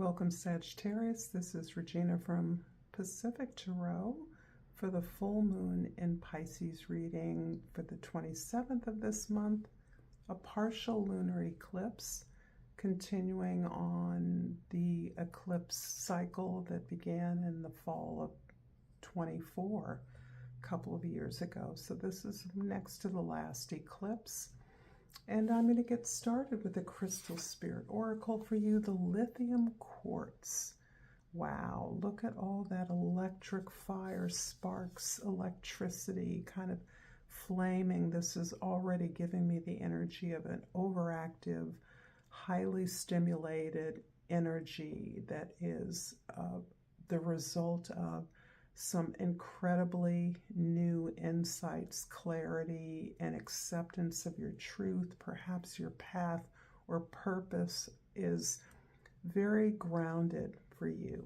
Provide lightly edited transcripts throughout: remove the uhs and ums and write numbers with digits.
Welcome, Sagittarius. This is Regina from Pacific Tarot for the full moon in Pisces reading for the 27th of this month, a partial lunar eclipse continuing on the eclipse cycle that began in the fall of 24 a couple of years ago. So this is next to the last eclipse. And I'm going to get started with the Crystal Spirit Oracle for you, the lithium quartz. Wow, look at all that electric fire, sparks, electricity, kind of flaming. This is already giving me the energy of an overactive, highly stimulated energy that is the result of some incredibly new insights, clarity, and acceptance of your truth. Perhaps your path or purpose is very grounded for you.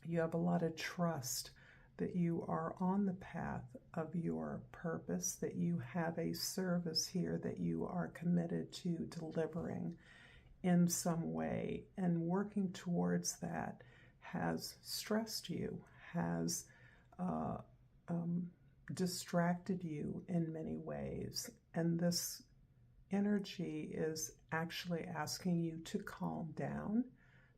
You have a lot of trust that you are on the path of your purpose, that you have a service here that you are committed to delivering in some way, and working towards that has stressed you, has distracted you in many ways. And this energy is actually asking you to calm down,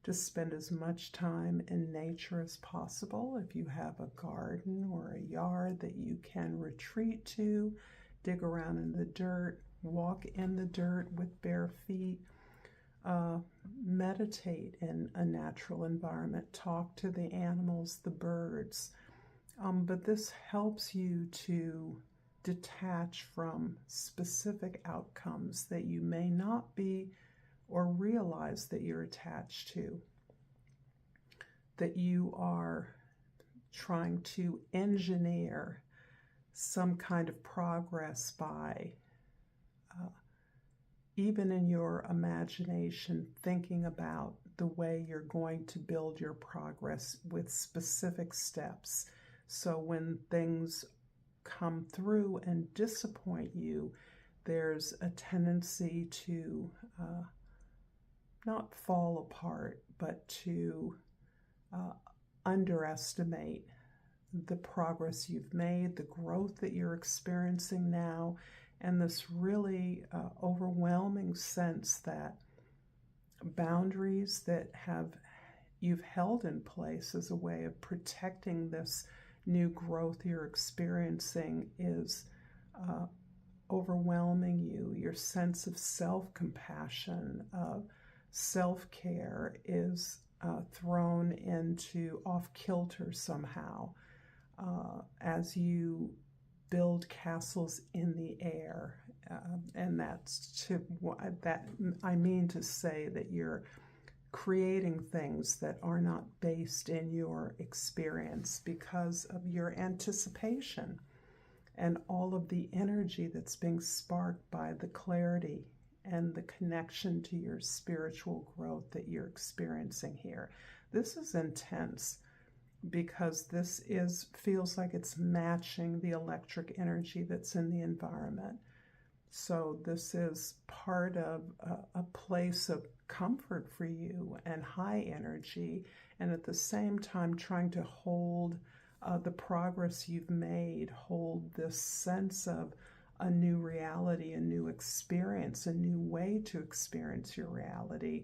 to spend as much time in nature as possible. If you have a garden or a yard that you can retreat to, dig around in the dirt, walk in the dirt with bare feet, meditate in a natural environment, talk to the animals, the birds. But this helps you to detach from specific outcomes that you may not be or realize that you're attached to, that you are trying to engineer some kind of progress by even in your imagination, thinking about the way you're going to build your progress with specific steps. So when things come through and disappoint you, there's a tendency to not fall apart, but to underestimate the progress you've made, the growth that you're experiencing now, and this really overwhelming sense that boundaries that you've held in place as a way of protecting this new growth you're experiencing is overwhelming you. Your sense of self-compassion, of self-care is thrown into off-kilter somehow as you build castles in the air, and I mean to say that you're creating things that are not based in your experience because of your anticipation and all of the energy that's being sparked by the clarity and the connection to your spiritual growth that you're experiencing here. This is intense, because this feels like it's matching the electric energy that's in the environment. So this is part of a place of comfort for you and high energy, and at the same time trying to hold the progress you've made, hold this sense of a new reality, a new experience, a new way to experience your reality,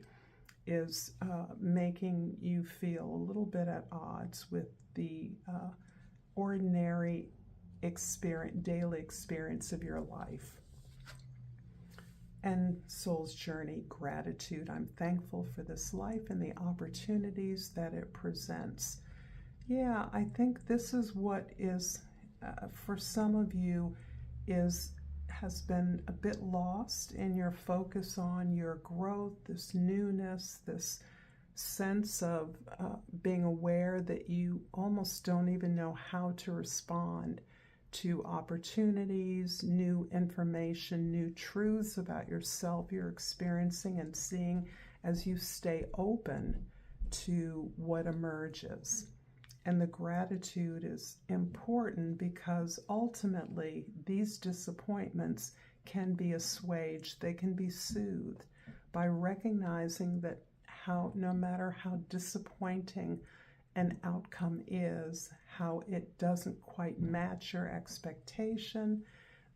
is making you feel a little bit at odds with the ordinary daily experience of your life. And Soul's Journey, gratitude. I'm thankful for this life and the opportunities that it presents. Yeah, I think this is what is, for some of you, has been a bit lost in your focus on your growth, this newness, this sense of being aware that you almost don't even know how to respond to opportunities, new information, new truths about yourself you're experiencing and seeing as you stay open to what emerges. And the gratitude is important because ultimately these disappointments can be assuaged, they can be soothed by recognizing that no matter how disappointing an outcome is, how it doesn't quite match your expectation,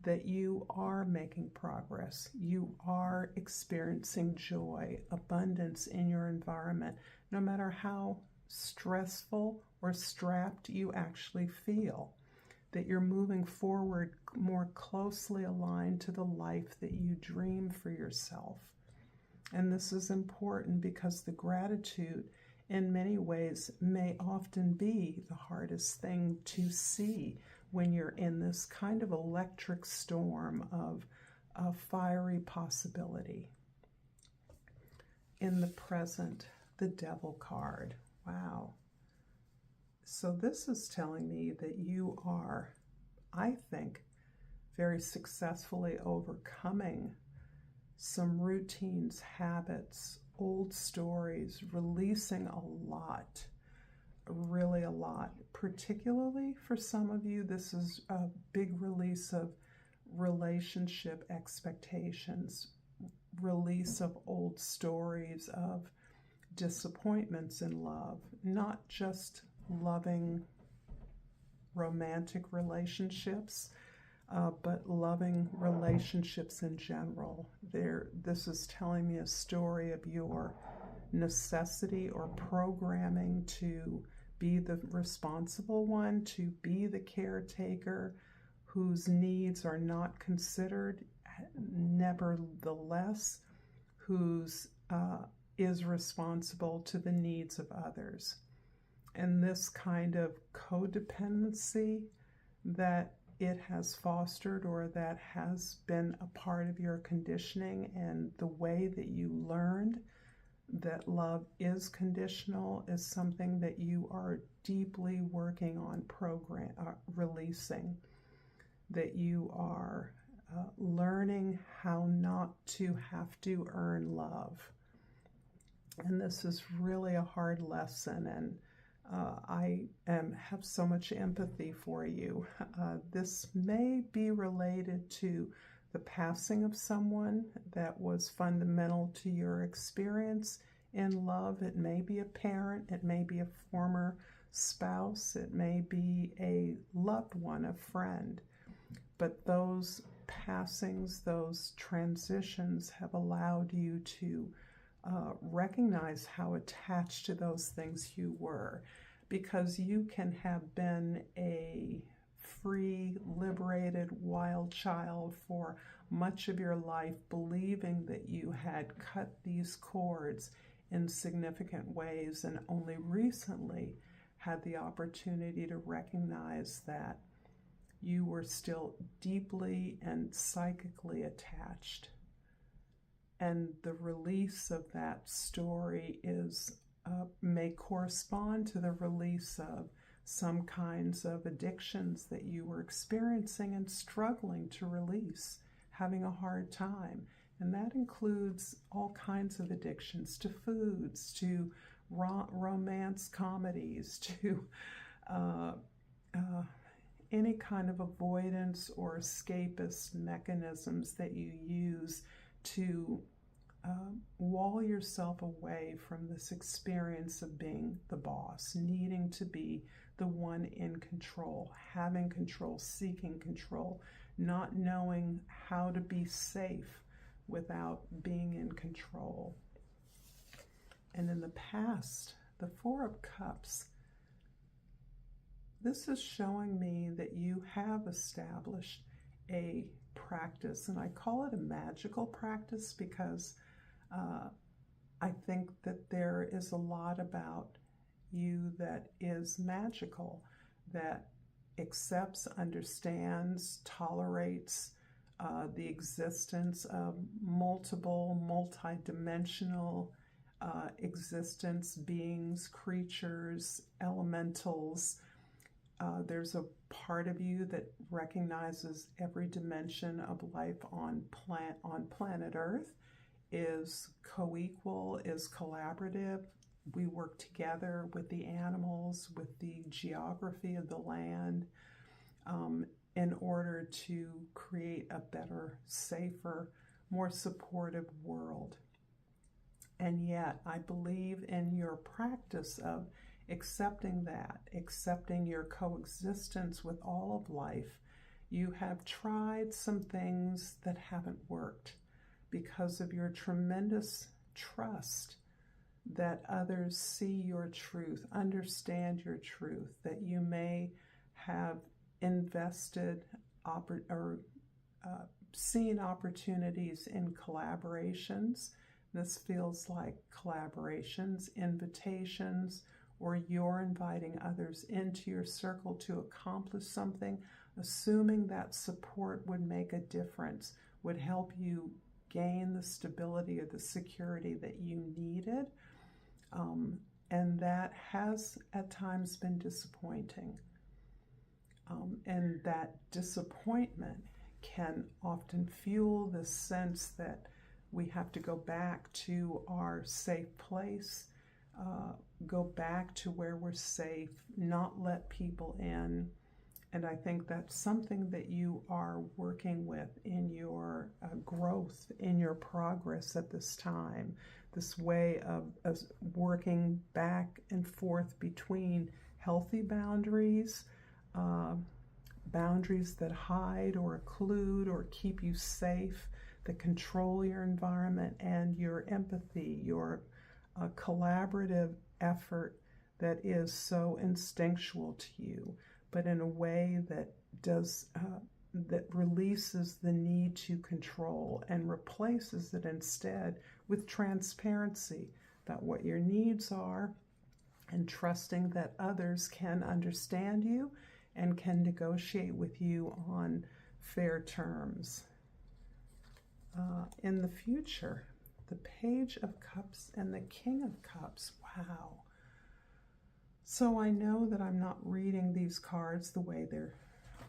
that you are making progress. You are experiencing joy, abundance in your environment, no matter how stressful or strapped you actually feel, that you're moving forward more closely aligned to the life that you dream for yourself. And this is important because the gratitude in many ways may often be the hardest thing to see when you're in this kind of electric storm of fiery possibility. In the present, the Devil card. Wow. So this is telling me that you are, I think, very successfully overcoming some routines, habits, old stories, releasing a lot, really a lot. Particularly for some of you, this is a big release of relationship expectations, release of old stories of disappointments in love, not just loving romantic relationships, but loving relationships in general. This is telling me a story of your necessity or programming to be the responsible one, to be the caretaker whose needs are not considered, nevertheless, whose is responsible to the needs of others. And this kind of codependency that it has fostered, or that has been a part of your conditioning, and the way that you learned that love is conditional, is something that you are deeply working on releasing, that you are learning how not to have to earn love. And this is really a hard lesson, and I have so much empathy for you. This may be related to the passing of someone that was fundamental to your experience in love. It may be a parent, it may be a former spouse, it may be a loved one, a friend. But those passings, those transitions have allowed you to recognize how attached to those things you were, because you can have been a free, liberated, wild child for much of your life, believing that you had cut these cords in significant ways, and only recently had the opportunity to recognize that you were still deeply and psychically attached. And the release of that story may correspond to the release of some kinds of addictions that you were experiencing and struggling to release, having a hard time. And that includes all kinds of addictions to foods, to romance comedies, to any kind of avoidance or escapist mechanisms that you use to wall yourself away from this experience of being the boss, needing to be the one in control, having control, seeking control, not knowing how to be safe without being in control. And in the past, the Four of Cups, this is showing me that you have established a practice, and I call it a magical practice because I think that there is a lot about you that is magical, that accepts, understands, tolerates the existence of multiple, multi-dimensional existence, beings, creatures, elementals. There's a part of you that recognizes every dimension of life on planet Earth is co-equal, is collaborative. We work together with the animals, with the geography of the land, in order to create a better, safer, more supportive world. And yet I believe in your practice of accepting that, accepting your coexistence with all of life. You have tried some things that haven't worked because of your tremendous trust that others see your truth, understand your truth, that you may have invested or seen opportunities in collaborations. This feels like collaborations, invitations, or you're inviting others into your circle to accomplish something, assuming that support would make a difference, would help you gain the stability or the security that you needed. And that has at times been disappointing. And that disappointment can often fuel the sense that we have to go back to our safe place, go back to where we're safe, not let people in. And I think that's something that you are working with in your growth, in your progress at this time. This way of working back and forth between healthy boundaries, boundaries that hide or occlude or keep you safe, that control your environment, and your empathy, your collaborative effort that is so instinctual to you, but in a way that that releases the need to control and replaces it instead with transparency about what your needs are, and trusting that others can understand you and can negotiate with you on fair terms. In the future, the Page of Cups and the King of Cups. Wow. So I know that I'm not reading these cards the way they're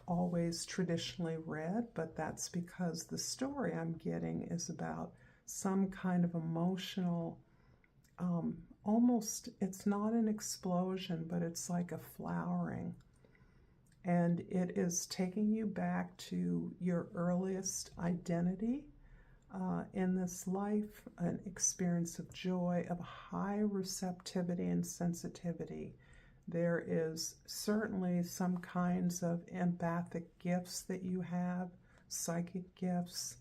always traditionally read, but that's because the story I'm getting is about some kind of emotional, almost, it's not an explosion, but it's like a flowering. And it is taking you back to your earliest identity in this life, an experience of joy, of high receptivity and sensitivity. There is certainly some kinds of empathic gifts that you have, psychic gifts.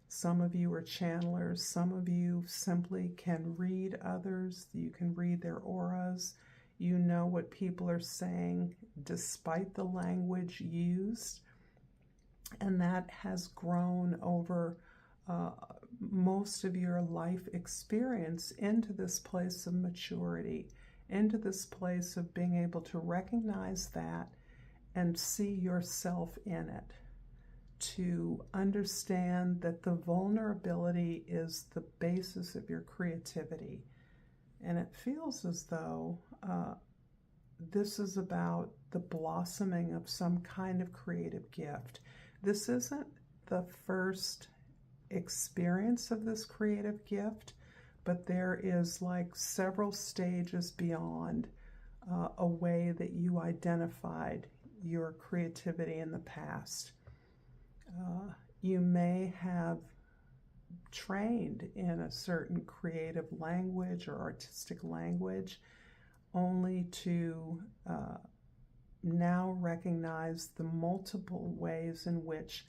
Some of you are channelers. Some of you simply can read others. You can read their auras. You know what people are saying despite the language used. And that has grown over most of your life experience into this place of maturity, into this place of being able to recognize that and see yourself in it, to understand that the vulnerability is the basis of your creativity. And it feels as though this is about the blossoming of some kind of creative gift. This isn't the first experience of this creative gift, but there is like several stages beyond a way that you identified your creativity in the past. You may have trained in a certain creative language or artistic language only to now recognize the multiple ways in which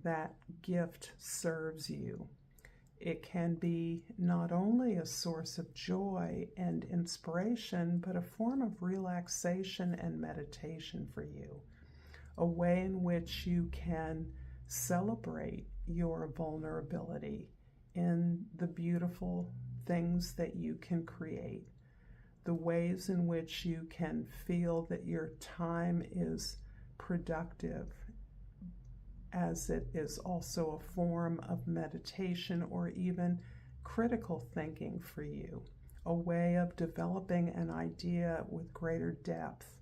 that gift serves you. It can be not only a source of joy and inspiration, but a form of relaxation and meditation for you, a way in which you can celebrate your vulnerability in the beautiful things that you can create, the ways in which you can feel that your time is productive, as it is also a form of meditation or even critical thinking for you, a way of developing an idea with greater depth,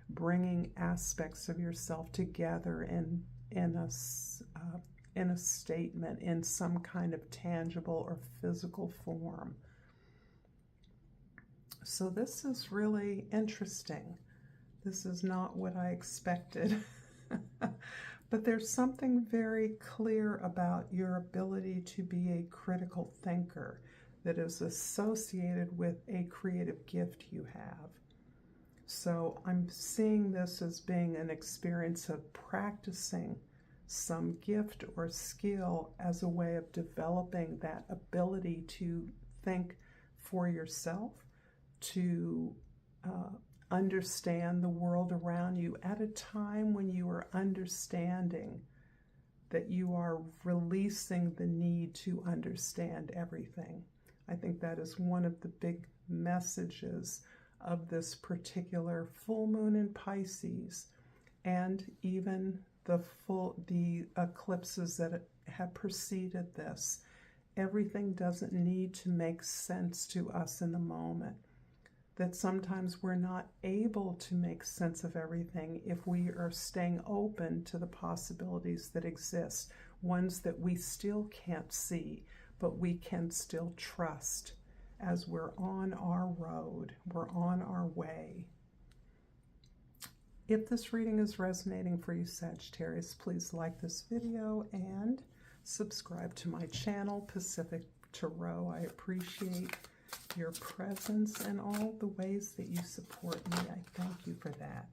bringing aspects of yourself together in a statement, in some kind of tangible or physical form. So this is really interesting. This is not what I expected. But there's something very clear about your ability to be a critical thinker, that is associated with a creative gift you have. So I'm seeing this as being an experience of practicing some gift or skill as a way of developing that ability to think for yourself, to understand the world around you at a time when you are understanding that you are releasing the need to understand everything. I think that is one of the big messages of this particular full moon in Pisces, and even the eclipses that have preceded this. Everything doesn't need to make sense to us in the moment. That sometimes we're not able to make sense of everything if we are staying open to the possibilities that exist, ones that we still can't see, but we can still trust as we're on our road, we're on our way. If this reading is resonating for you, Sagittarius, please like this video and subscribe to my channel, Pacific Tarot. I appreciate your presence and all the ways that you support me. I thank you for that.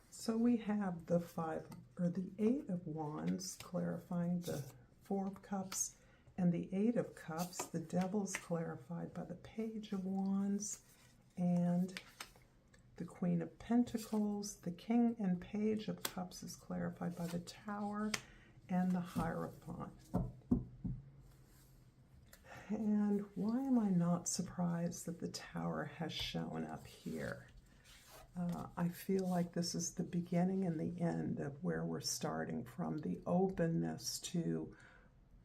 So we have the Eight of Wands clarifying the Four of Cups, and the Eight of Cups. The Devil's clarified by the Page of Wands, and the Queen of Pentacles. The King and Page of Cups is clarified by the Tower and the Hierophant. And why am I not surprised that the Tower has shown up here? I feel like this is the beginning and the end of where we're starting from, the openness to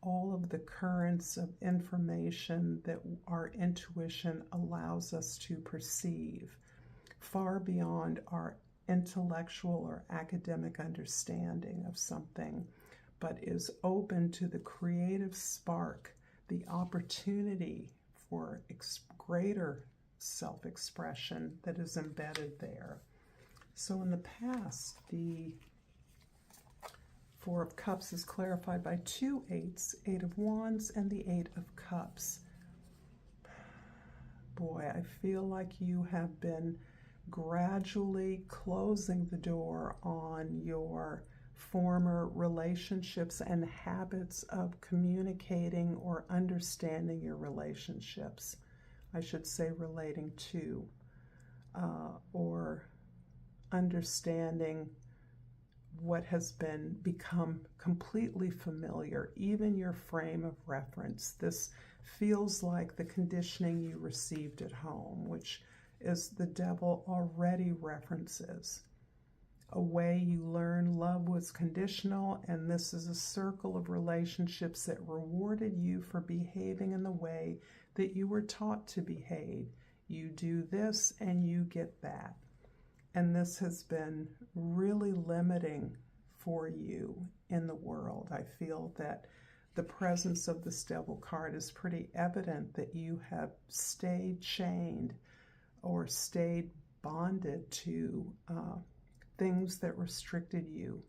all of the currents of information that our intuition allows us to perceive, far beyond our intellectual or academic understanding of something, but is open to the creative spark, the opportunity for greater self-expression that is embedded there. So in the past, the Four of Cups is clarified by two eights, Eight of Wands and the Eight of Cups. Boy, I feel like you have been gradually closing the door on your former relationships and habits of communicating or understanding your relationships. I should say relating to, or understanding what has become completely familiar, even your frame of reference. This feels like the conditioning you received at home, which is the Devil already references. A way you learn love was conditional, and this is a circle of relationships that rewarded you for behaving in the way that you were taught to behave. You do this and you get that. And this has been really limiting for you in the world. I feel that the presence of this Devil card is pretty evident that you have stayed chained or stayed bonded to things that restricted you,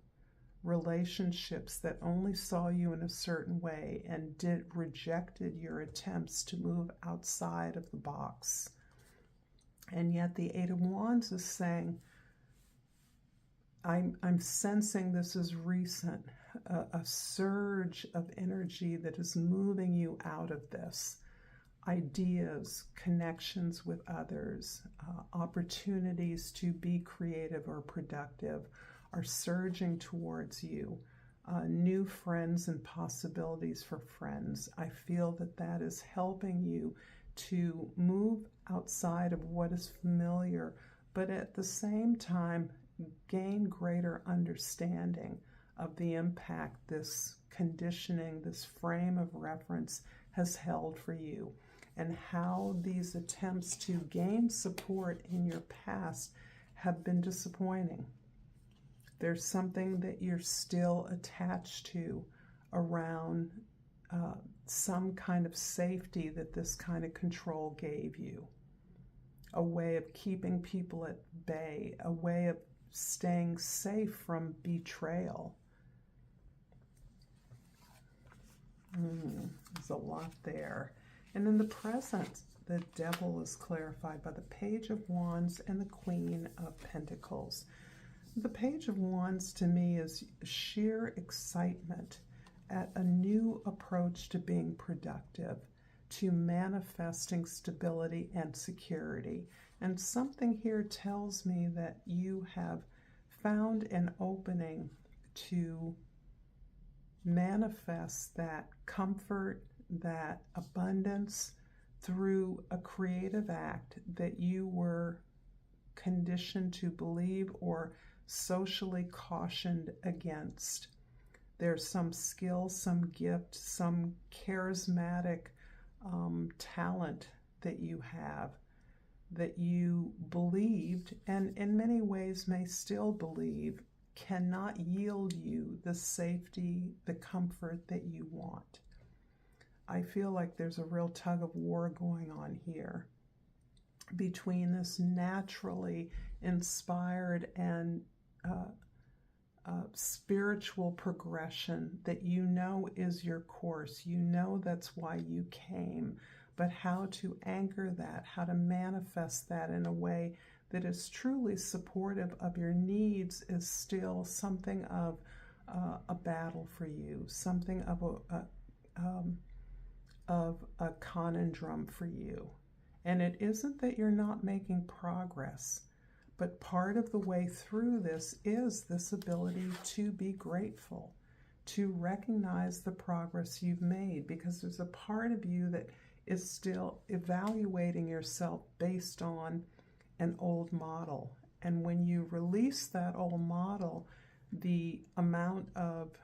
relationships that only saw you in a certain way and rejected your attempts to move outside of the box. And yet the Eight of Wands is saying, I'm sensing this is recent, a surge of energy that is moving you out of this. Ideas, connections with others, opportunities to be creative or productive are surging towards you. New friends and possibilities for friends. I feel that that is helping you to move outside of what is familiar, but at the same time gain greater understanding of the impact this conditioning, this frame of reference has held for you, and how these attempts to gain support in your past have been disappointing. There's something that you're still attached to around some kind of safety that this kind of control gave you. A way of keeping people at bay, a way of staying safe from betrayal. There's a lot there. And in the present, the devil is clarified by the Page of Wands and the Queen of Pentacles. The Page of Wands to me is sheer excitement at a new approach to being productive, to manifesting stability and security. And something here tells me that you have found an opening to manifest that comfort, that abundance through a creative act that you were conditioned to believe or socially cautioned against. There's some skill, some gift, some charismatic talent that you have, that you believed, and in many ways may still believe, cannot yield you the safety, the comfort that you want. I feel like there's a real tug of war going on here between this naturally inspired and spiritual progression that you know is your course. You know that's why you came, but how to anchor that, how to manifest that in a way that is truly supportive of your needs is still something of a battle for you, something of a conundrum for you. And it isn't that you're not making progress, but part of the way through this is this ability to be grateful, to recognize the progress you've made, because there's a part of you that is still evaluating yourself based on an old model. And when you release that old model, the amount of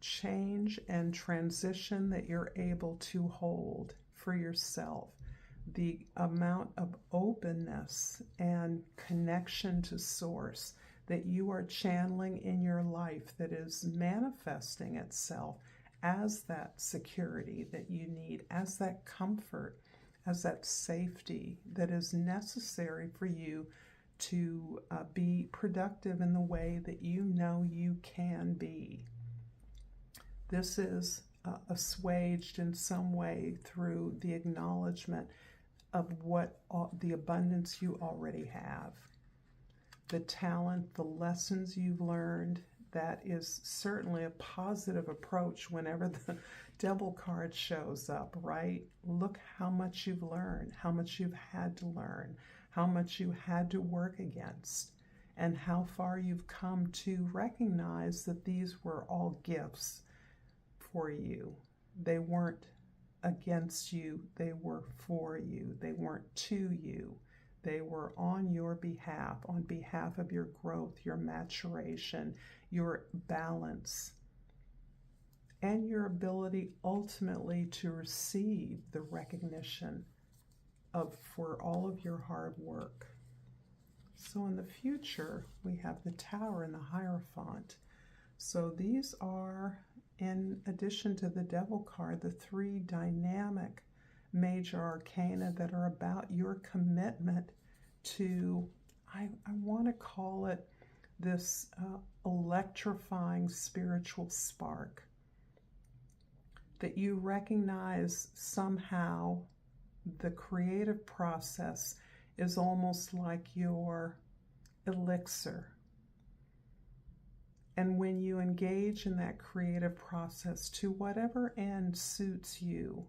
change and transition that you're able to hold for yourself, the amount of openness and connection to source that you are channeling in your life that is manifesting itself as that security that you need, as that comfort, as that safety that is necessary for you to be productive in the way that you know you can be. This is assuaged in some way through the acknowledgement of what the abundance you already have, the talent, the lessons you've learned. That is certainly a positive approach whenever the devil card shows up, right? Look how much you've learned, how much you've had to learn, how much you had to work against, and how far you've come to recognize that these were all gifts for you. They weren't against you, they were for you. They weren't to you. They were on your behalf of your growth, your maturation, your balance, and your ability ultimately to receive the recognition for all of your hard work. So in the future, we have the Tower and the Hierophant. So these are, in addition to the Devil card, the three dynamic major arcana that are about your commitment to, I want to call it this electrifying spiritual spark, that you recognize somehow the creative process is almost like your elixir. And when you engage in that creative process to whatever end suits you,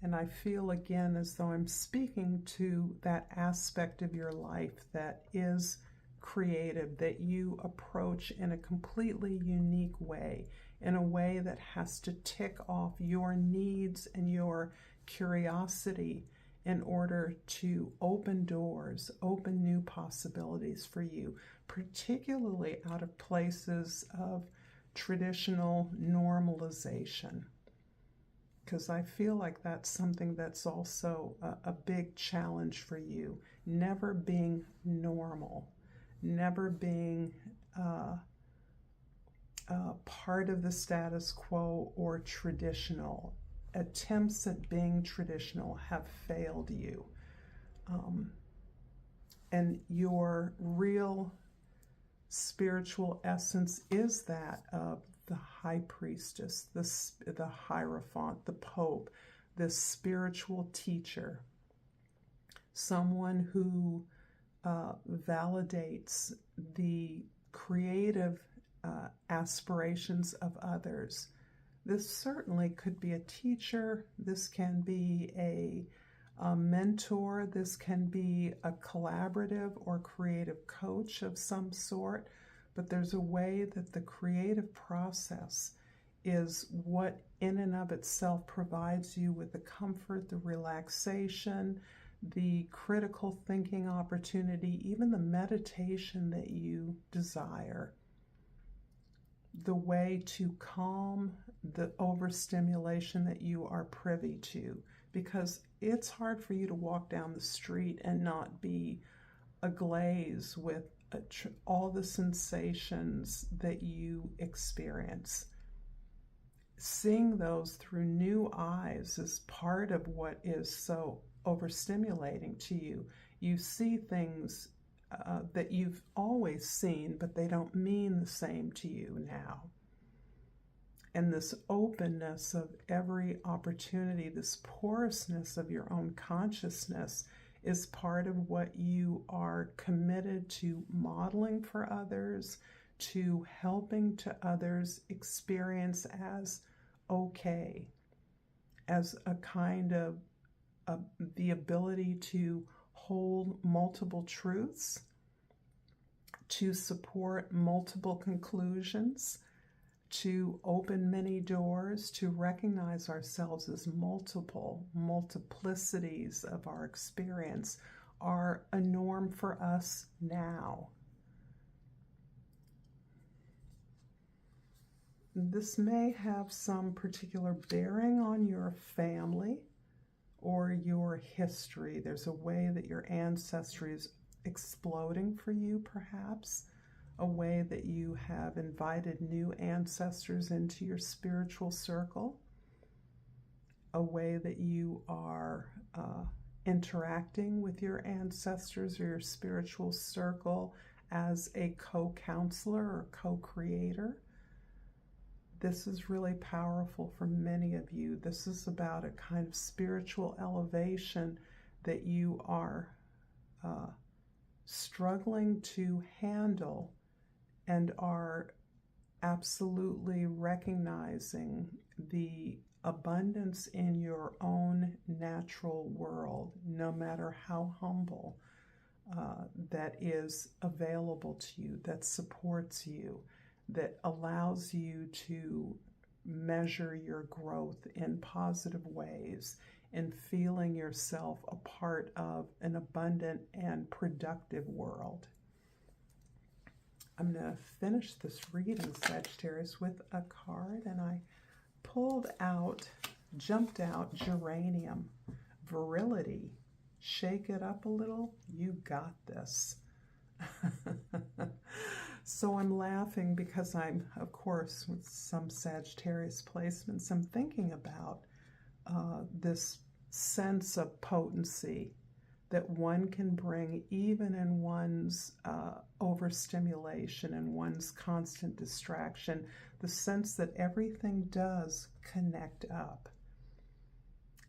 and I feel again as though I'm speaking to that aspect of your life that is creative, that you approach in a completely unique way, in a way that has to tick off your needs and your curiosity in order to open doors, open new possibilities for you, particularly out of places of traditional normalization. Because I feel like that's something that's also a big challenge for you. Never being normal, never being part of the status quo or traditional. Attempts at being traditional have failed you. And your real spiritual essence is that of the High Priestess, the Hierophant, the Pope, this spiritual teacher, someone who validates the creative aspirations of others. This certainly could be a teacher. This can be a mentor. This can be a collaborative or creative coach of some sort. But there's a way that the creative process is what in and of itself provides you with the comfort, the relaxation, the critical thinking opportunity, even the meditation that you desire. The way to calm the overstimulation that you are privy to, because it's hard for you to walk down the street and not be aglaze with all the sensations that you experience. Seeing those through new eyes is part of what is so overstimulating to you. You see things that you've always seen, but they don't mean the same to you now. And this openness of every opportunity, this porousness of your own consciousness is part of what you are committed to modeling for others, to helping to others experience as okay, as a kind of the ability to hold multiple truths, to support multiple conclusions, to open many doors, to recognize ourselves as multiplicities of our experience are a norm for us now. This may have some particular bearing on your family or your history. There's a way that your ancestry is exploding for you, perhaps, a way that you have invited new ancestors into your spiritual circle, a way that you are interacting with your ancestors or your spiritual circle as a co-counselor or co-creator. This is really powerful for many of you. This is about a kind of spiritual elevation that you are struggling to handle and are absolutely recognizing the abundance in your own natural world, no matter how humble, that is available to you, that supports you, that allows you to measure your growth in positive ways and feeling yourself a part of an abundant and productive world. I'm going to finish this reading, Sagittarius, with a card, and I jumped out geranium, virility. Shake it up a little. You got this. So I'm laughing because I'm, of course, with some Sagittarius placements, I'm thinking about this sense of potency that one can bring even in one's overstimulation and one's constant distraction, the sense that everything does connect up,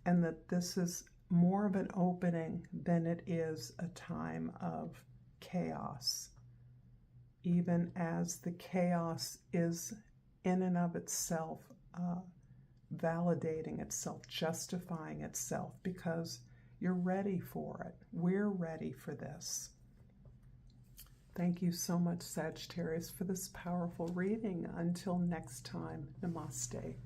and that this is more of an opening than it is a time of chaos, even as the chaos is in and of itself validating itself, justifying itself, because you're ready for it. We're ready for this. Thank you so much, Sagittarius, for this powerful reading. Until next time, namaste.